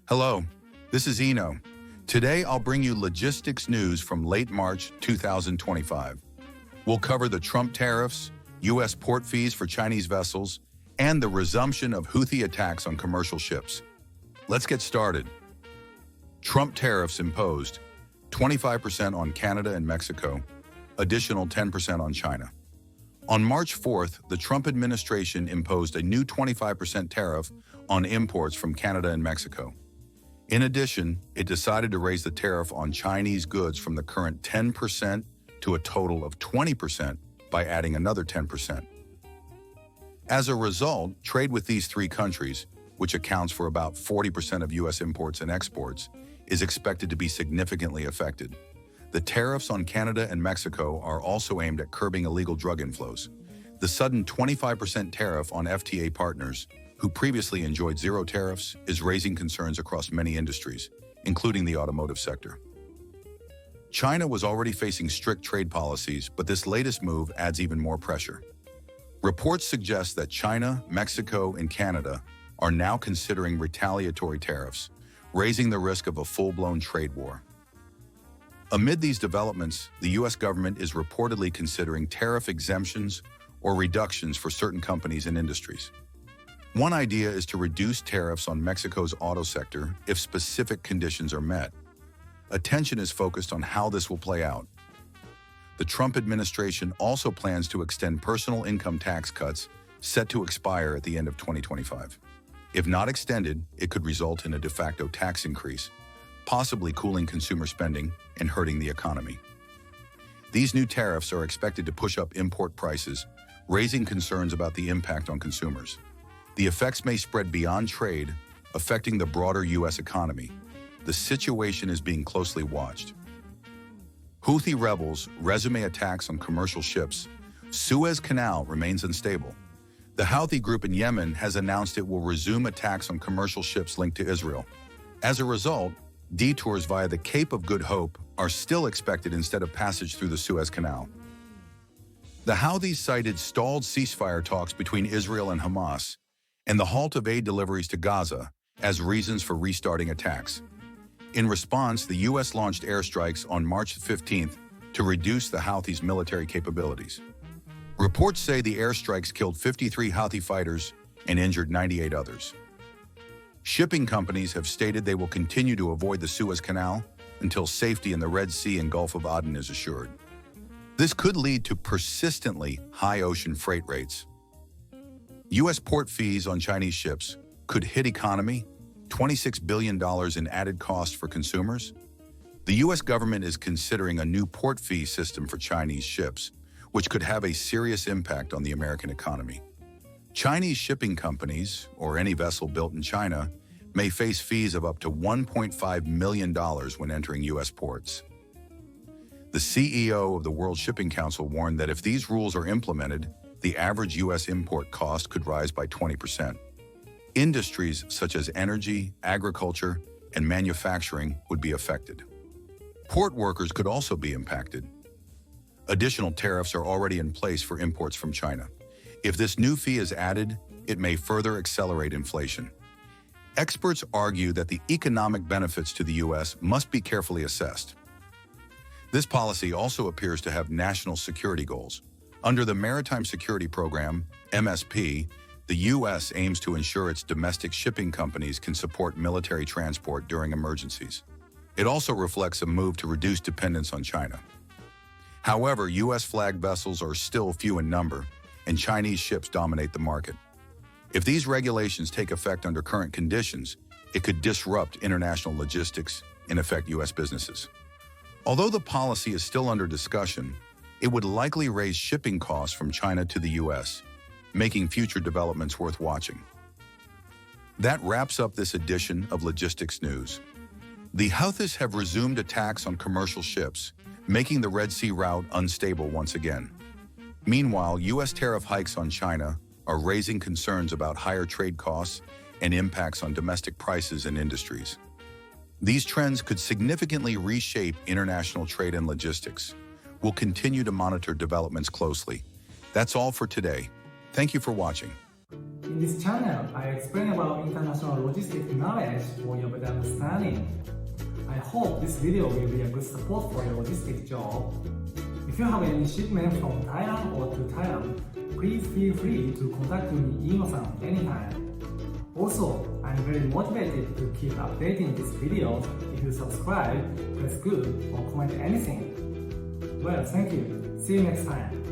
Hello, this is Iino. Today I'll bring you logistics news from late March 2025. We'll cover the Trump tariffs, U.S. port fees for Chinese vessels, and the resumption of Houthi attacks on commercial ships. Let's get started. Trump tariffs imposed 25% on Canada and Mexico, additional 10% on China. On March 4th, the Trump administration imposed a new 25% tariff on imports from Canada and Mexico. In addition, it decided to raise the tariff on Chinese goods from the current 10% to a total of 20% by adding another 10%. As a result, trade with these three countries, which accounts for about 40% of U.S. imports and exports, is expected to be significantly affected. The tariffs on Canada and Mexico are also aimed at curbing illegal drug inflows. The sudden 25% tariff on FTA partners, who previously enjoyed zero tariffs, is raising concerns across many industries, including the automotive sector. China was already facing strict trade policies, but this latest move adds even more pressure. Reports suggest that China, Mexico, and Canada are now considering retaliatory tariffs, raising the risk of a full-blown trade war. Amid these developments, the U.S. government is reportedly considering tariff exemptions or reductions for certain companies and industries. One idea is to reduce tariffs on Mexico's auto sector if specific conditions are met. Attention is focused on how this will play out. The Trump administration also plans to extend personal income tax cuts set to expire at the end of 2025. If not extended, it could result in a de facto tax increase, possibly cooling consumer spending and hurting the economy. These new tariffs are expected to push up import prices, raising concerns about the impact on consumers. The effects may spread beyond trade, affecting the broader U.S. economy. The situation is being closely watched. Houthi rebels resume attacks on commercial ships. Suez Canal remains unstable. The Houthi group in Yemen has announced it will resume attacks on commercial ships linked to Israel. As a result, detours via the Cape of Good Hope are still expected instead of passage through the Suez Canal. The Houthis cited stalled ceasefire talks between Israel and Hamas and the halt of aid deliveries to Gaza as reasons for restarting attacks. In response, the U.S. launched airstrikes on March 15th to reduce the Houthis' military capabilities. Reports say the airstrikes killed 53 Houthi fighters and injured 98 others. Shipping companies have stated they will continue to avoid the Suez Canal until safety in the Red Sea and Gulf of Aden is assured. This could lead to persistently high ocean freight rates. U.S. port fees on Chinese ships could hit economy, $26 billion in added costs for consumers. The U.S. government is considering a new port fee system for Chinese ships, which could have a serious impact on the American economy. Chinese shipping companies, or any vessel built in China, may face fees of up to $1.5 million when entering U.S. ports. The CEO of the World Shipping Council warned that if these rules are implemented, the average U.S. import cost could rise by 20%. Industries such as energy, agriculture, and manufacturing would be affected. Port workers could also be impacted. Additional tariffs are already in place for imports from China. If this new fee is added, it may further accelerate inflation. Experts argue that the economic benefits to the U.S. must be carefully assessed. This policy also appears to have national security goals. Under the Maritime Security Program, MSP, the U.S. aims to ensure its domestic shipping companies can support military transport during emergencies. It also reflects a move to reduce dependence on China. However, U.S.-flagged vessels are still few in number, and Chinese ships dominate the market. If these regulations take effect under current conditions, it could disrupt international logistics and affect U.S. businesses. Although the policy is still under discussion, it would likely raise shipping costs from China to the U.S., making future developments worth watching. That wraps up this edition of Logistics News. The Houthis have resumed attacks on commercial ships, making the Red Sea route unstable once again. Meanwhile, U.S. tariff hikes on China are raising concerns about higher trade costs and impacts on domestic prices and industries. These trends could significantly reshape international trade and logistics. We'll continue to monitor developments closely. That's all for today. Thank you for watching. In this channel, I explain about international logistics knowledge for your better understanding. I hope this video will be a good support for your logistics job. If you have any shipment from Thailand or to Thailand, please feel free to contact me Iino-san anytime. Also, I'm very motivated to keep updating these videos. If you subscribe, press good or comment anything. Well, thank you. See you next time.